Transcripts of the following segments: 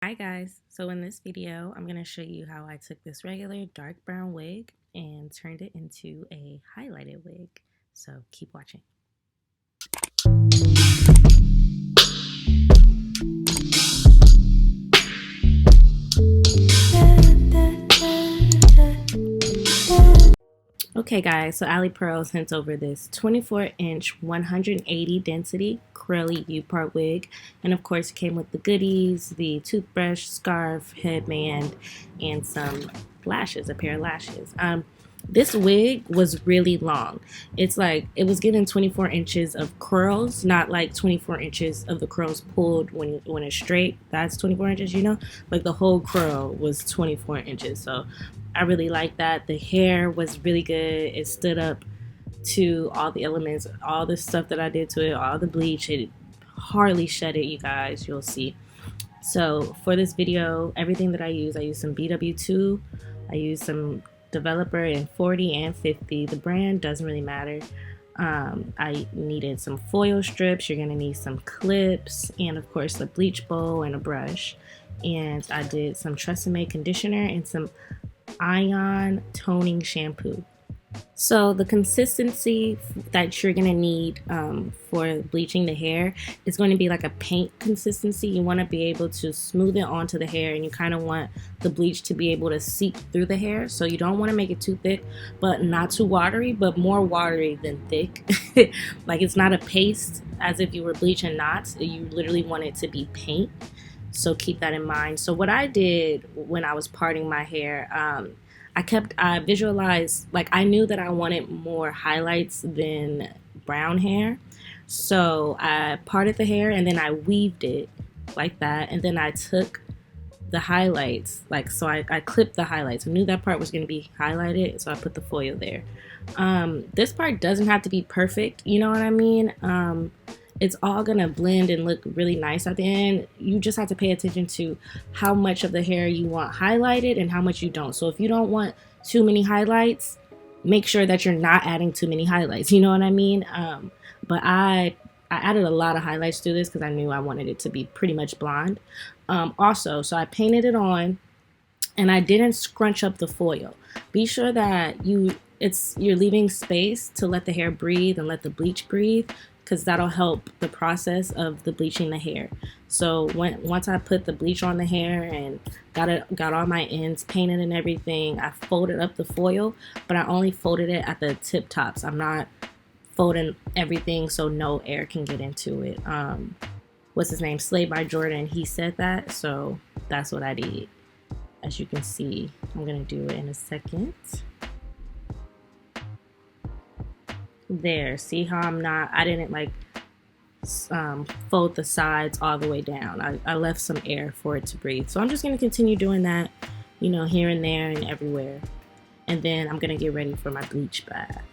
Hi guys, so in this video I'm going to show you how I took this regular dark brown wig and turned it into a highlighted wig, so keep watching. Okay guys, so Ali Pearl sent over this 24-inch 180 density curly U-part wig, and of course it came with the goodies, the toothbrush, scarf, headband, and some lashes, a pair of lashes. This wig was really long. It's like it was getting 24 inches of curls, not like 24 inches of the curls pulled when it's straight. That's 24 inches, you know? Like the whole curl was 24 inches. So I really like that. The hair was really good. It stood up to all the elements, all the stuff that I did to it, all the bleach. It hardly shed it, you guys. You'll see. So for this video, everything that I use some BW2. I use some developer in 40 and 50. The brand doesn't really matter. I needed some foil strips. You're gonna need some clips, and of course a bleach bowl and a brush. And I did some Tresemme conditioner and some ion toning shampoo. So the consistency that you're gonna need for bleaching the hair is going to be like a paint consistency. You want to be able to smooth it onto the hair, and you kind of want the bleach to be able to seep through the hair. So you don't want to make it too thick, but not too watery, but more watery than thick. Like it's not a paste as if you were bleaching knots. You literally want it to be paint. So keep that in mind. So what I did when I was parting my hair, I visualized, like I knew that I wanted more highlights than brown hair. So I parted the hair and then I weaved it like that. And then I took the highlights, like, so I clipped the highlights. I knew that part was going to be highlighted, so I put the foil there. This part doesn't have to be perfect, you know what I mean? It's all gonna blend and look really nice at the end. You just have to pay attention to how much of the hair you want highlighted and how much you don't. So if you don't want too many highlights, make sure that you're not adding too many highlights, you know what I mean? But I added a lot of highlights to this because I knew I wanted it to be pretty much blonde. Also, so I painted it on and I didn't scrunch up the foil. Be sure that you're leaving space to let the hair breathe and let the bleach breathe, because that'll help the process of the bleaching the hair. So once I put the bleach on the hair and got all my ends painted and everything, I folded up the foil, but I only folded it at the tip tops. I'm not folding everything so no air can get into it. What's his name? Slay by Jordan. He said that, so that's what I did. As you can see, I'm gonna do it in a second. There, see how I didn't like fold the sides all the way down. I left some air for it to breathe. So I'm just going to continue doing that, you know, here and there and everywhere. And then I'm going to get ready for my bleach bath.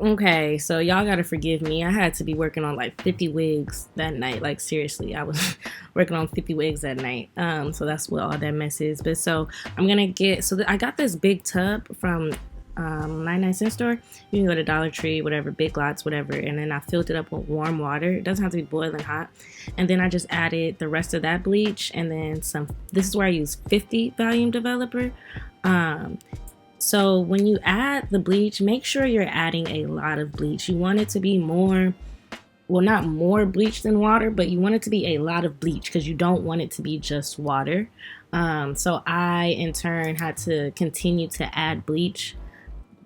Okay, so y'all gotta forgive me. I had to be working on like 50 wigs that night. Like seriously, I was working on 50 wigs that night. So that's what all that mess is. But so I'm gonna I got this big tub from 99-cent store. You can go to Dollar Tree, whatever, Big Lots, whatever, and then I filled it up with warm water. It doesn't have to be boiling hot. And then I just added the rest of that bleach, and then some. This is where I use 50 volume developer. So when you add the bleach, make sure you're adding a lot of bleach. You want it to be more, well, not more bleach than water, but you want it to be a lot of bleach because you don't want it to be just water. So I, in turn, had to continue to add bleach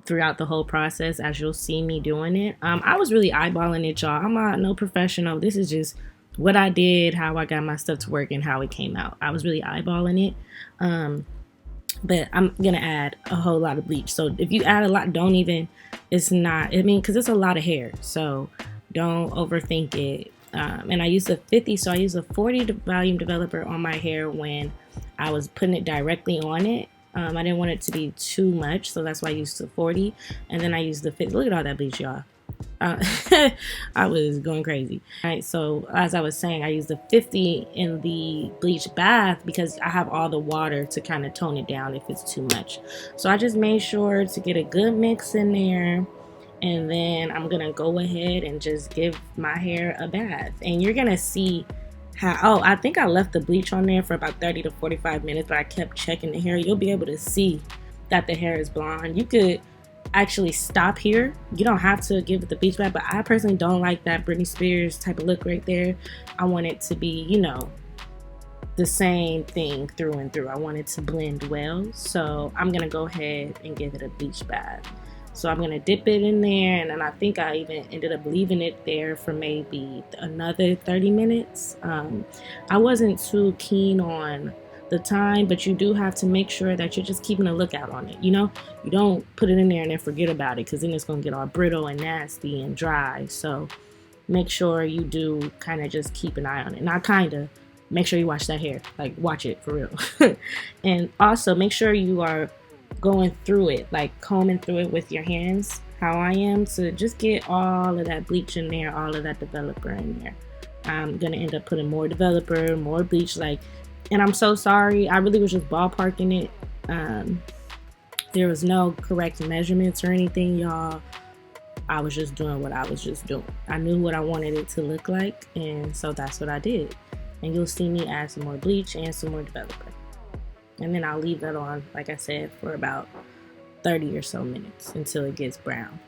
throughout the whole process, as you'll see me doing it. I was really eyeballing it, y'all. I'm not no professional. This is just what I did, how I got my stuff to work, and how it came out. I was really eyeballing it. But I'm gonna add a whole lot of bleach. So if you add a lot, don't even, it's not, I mean, because it's a lot of hair. So don't overthink it. And I used a 50, so I used a 40 volume developer on my hair when I was putting it directly on it. I didn't want it to be too much, so that's why I used the 40. And then I used the 50. Look at all that bleach, y'all. I was going crazy. All right, so as I was saying, I used the 50 in the bleach bath because I have all the water to kind of tone it down if it's too much. So I just made sure to get a good mix in there, and then I'm gonna go ahead and just give my hair a bath. And you're gonna see how, oh, I think I left the bleach on there for about 30 to 45 minutes, but I kept checking the hair. You'll be able to see that the hair is blonde. You could actually stop here. You don't have to give it the bleach bath, but I personally don't like that Britney Spears type of look right there. I want it to be, you know, the same thing through and through. I want it to blend well, so I'm gonna go ahead and give it a bleach bath. So I'm gonna dip it in there, and then I think I even ended up leaving it there for maybe another 30 minutes. I wasn't too keen on the time, but you do have to make sure that you're just keeping a lookout on it. You know, you don't put it in there and then forget about it, because then it's gonna get all brittle and nasty and dry. So make sure you do kind of just keep an eye on it. Not kind of, make sure you wash that hair, like watch it for real. And also make sure you are going through it, like combing through it with your hands, how I am, to just get all of that bleach in there, all of that developer in there. I'm gonna end up putting more developer, more bleach, like, and I'm so sorry, I really was just ballparking it. There was no correct measurements or anything, y'all. I was just doing what I was just doing. I knew what I wanted it to look like, and so that's what I did. And you'll see me add some more bleach and some more developer. And then I'll leave that on, like I said, for about 30 or so minutes until it gets brown.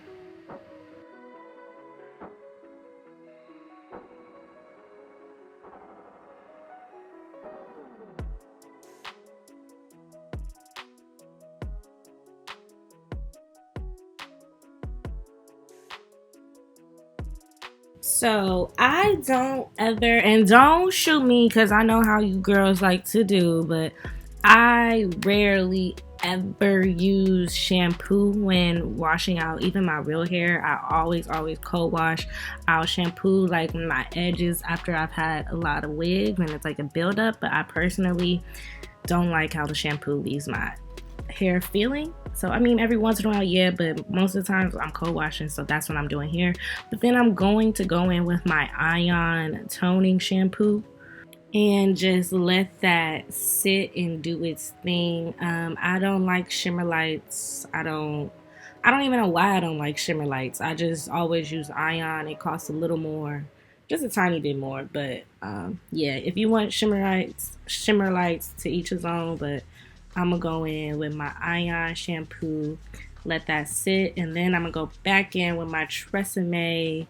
So I don't ever, and don't shoot me because I know how you girls like to do, but I rarely ever use shampoo when washing out even my real hair. I always cold wash. I'll shampoo like my edges after I've had a lot of wig when it's like a buildup, but I personally don't like how the shampoo leaves my hair feeling. So I mean, every once in a while, yeah, but most of the times I'm cold washing, so that's what I'm doing here. But then I'm going to go in with my ion toning shampoo and just let that sit and do its thing. I don't like shimmer lights. I don't even know why I don't like shimmer lights. I just always use ion. It costs a little more, just a tiny bit more, but yeah, if you want shimmer lights to each his own. But I'm gonna go in with my ion shampoo, let that sit, and then I'm gonna go back in with my Tresemme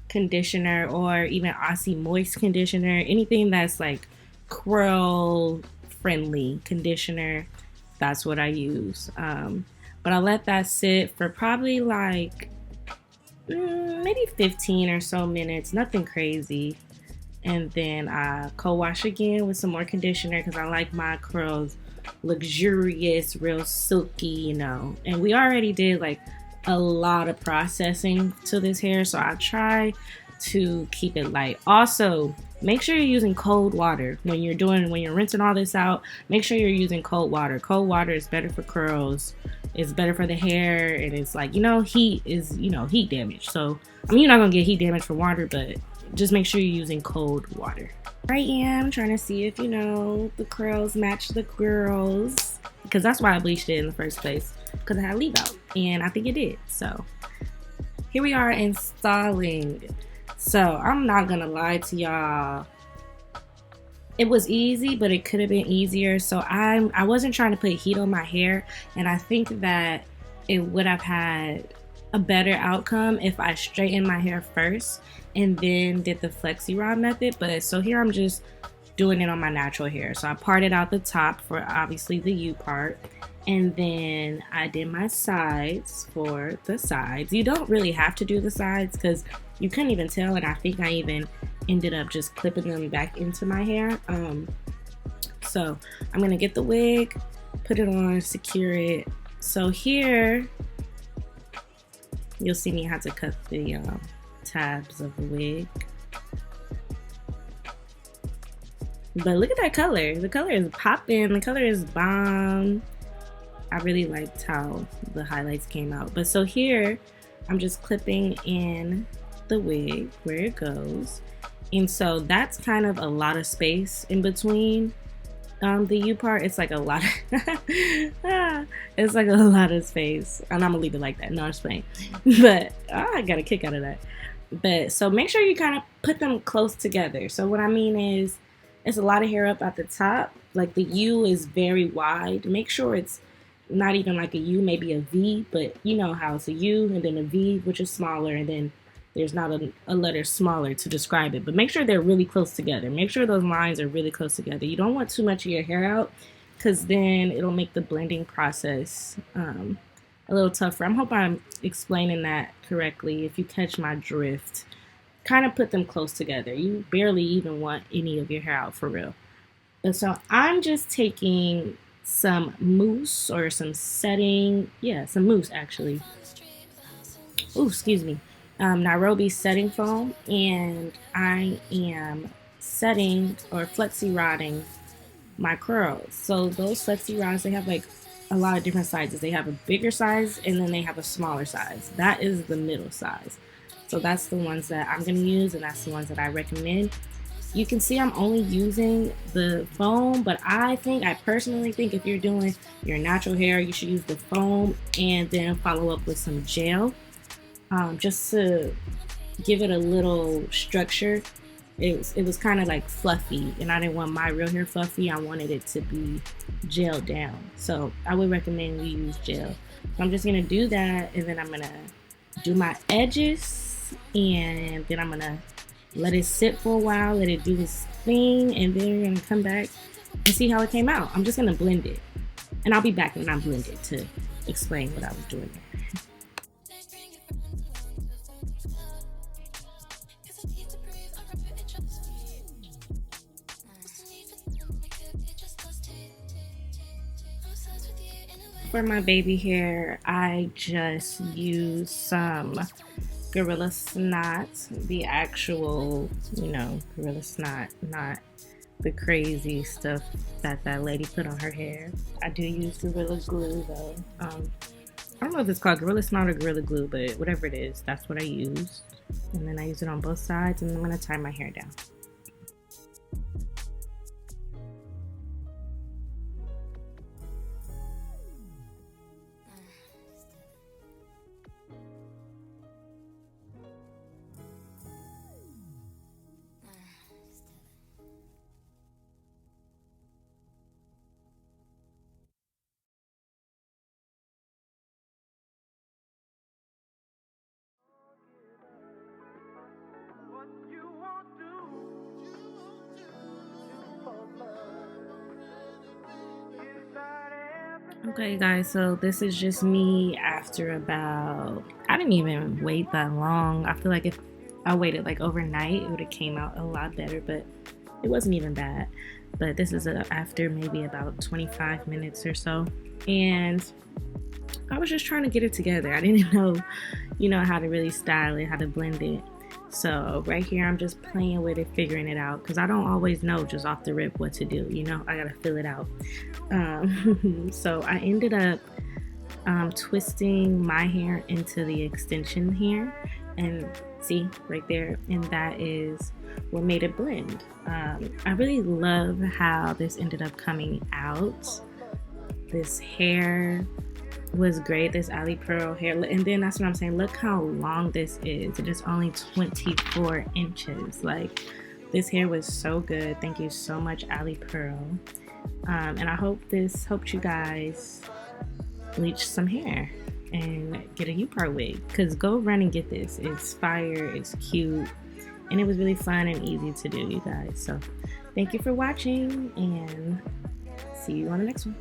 conditioner, or even Aussie Moist conditioner, anything that's like curl friendly conditioner. That's what I use. But I let that sit for probably like maybe 15 or so minutes, nothing crazy. And then I co-wash again with some more conditioner because I like my curls luxurious, real silky, you know. And we already did like a lot of processing to this hair, so I try to keep it light. Also, make sure you're using cold water when you're rinsing all this out. Make sure you're using cold water. Cold water is better for curls. It's better for the hair, and it's like, you know, heat is, you know, heat damage. So I mean, you're not gonna get heat damage from water, but just make sure you're using cold water. Here I am trying to see if, you know, the curls match the girls, because that's why I bleached it in the first place, because I had leave out, and I think it did. So here we are installing. So I'm not gonna lie to y'all, it was easy, but it could have been easier. So I wasn't trying to put heat on my hair, and I think that it would have had a better outcome if I straightened my hair first and then did the flexi rod method. But so here I'm just doing it on my natural hair. So I parted out the top for obviously the U part, and then I did my sides for the sides. You don't really have to do the sides because you couldn't even tell, and I think I even ended up just clipping them back into my hair. So I'm gonna get the wig, put it on, secure it. So here you'll see me have to cut the tabs of the wig. But look at that color. The color is popping. The color is bomb. I really liked how the highlights came out. But so here, I'm just clipping in the wig where it goes. And so that's kind of a lot of space in between the U part. It's like a lot of it's like a lot of space. And I'm gonna leave it like that. No, I'm just playing. But I got a kick out of that. But so make sure you kind of put them close together. So what I mean is, it's a lot of hair up at the top. Like the U is very wide. Make sure it's not even like a U, maybe a V, but you know how it's a U and then a V, which is smaller, and then there's not a letter smaller to describe it. But make sure they're really close together. Make sure those lines are really close together. You don't want too much of your hair out, because then it'll make the blending process a little tougher. I hope I'm explaining that correctly. If you catch my drift, kind of put them close together. You barely even want any of your hair out, for real. And so I'm just taking some mousse or some setting, some mousse actually. Oh, excuse me. Nairobi setting foam, and I am setting or flexi rodding my curls. So those flexi rods, they have like a lot of different sizes. They have a bigger size and then they have a smaller size. That is the middle size. So that's the ones that I'm going to use, and that's the ones that I recommend. You can see I'm only using the foam, but I personally think if you're doing your natural hair, you should use the foam and then follow up with some gel, just to give it a little structure. It was kind of like fluffy, and I didn't want my real hair fluffy. I wanted it to be gelled down. So I would recommend you use gel. So I'm just going to do that, and then I'm going to do my edges. And then I'm gonna let it sit for a while, let it do its thing, and then we're gonna come back and see how it came out. I'm just gonna blend it, and I'll be back when I'm blended to explain what I was doing there. For my baby hair, I just use some Gorilla Snot, the actual, Gorilla Snot, not the crazy stuff that lady put on her hair. I do use Gorilla Glue though. I don't know if it's called Gorilla Snot or Gorilla Glue, but whatever it is, that's what I use. And then I use it on both sides, and I'm gonna tie my hair down. Okay guys, so this is just me after about, I didn't even wait that long. I feel like if I waited like overnight, it would have came out a lot better, but it wasn't even bad. But this is after maybe about 25 minutes or so. And I was just trying to get it together. I didn't know, how to really style it, how to blend it. So right here, I'm just playing with it, figuring it out, because I don't always know just off the rip what to do. I gotta fill it out. So I ended up twisting my hair into the extension here, and see right there, and that is what made it blend. I really love how this ended up coming out. This hair was great, this Ali Pearl hair, and then that's what I'm saying, look how long this is. It is only 24 inches. Like, this hair was so good. Thank you so much, Ali Pearl. And I hope this helped you guys bleach some hair and get a U-part wig, because go run and get this. It's fire, it's cute, and it was really fun and easy to do, you guys. So thank you for watching, and see you on the next one.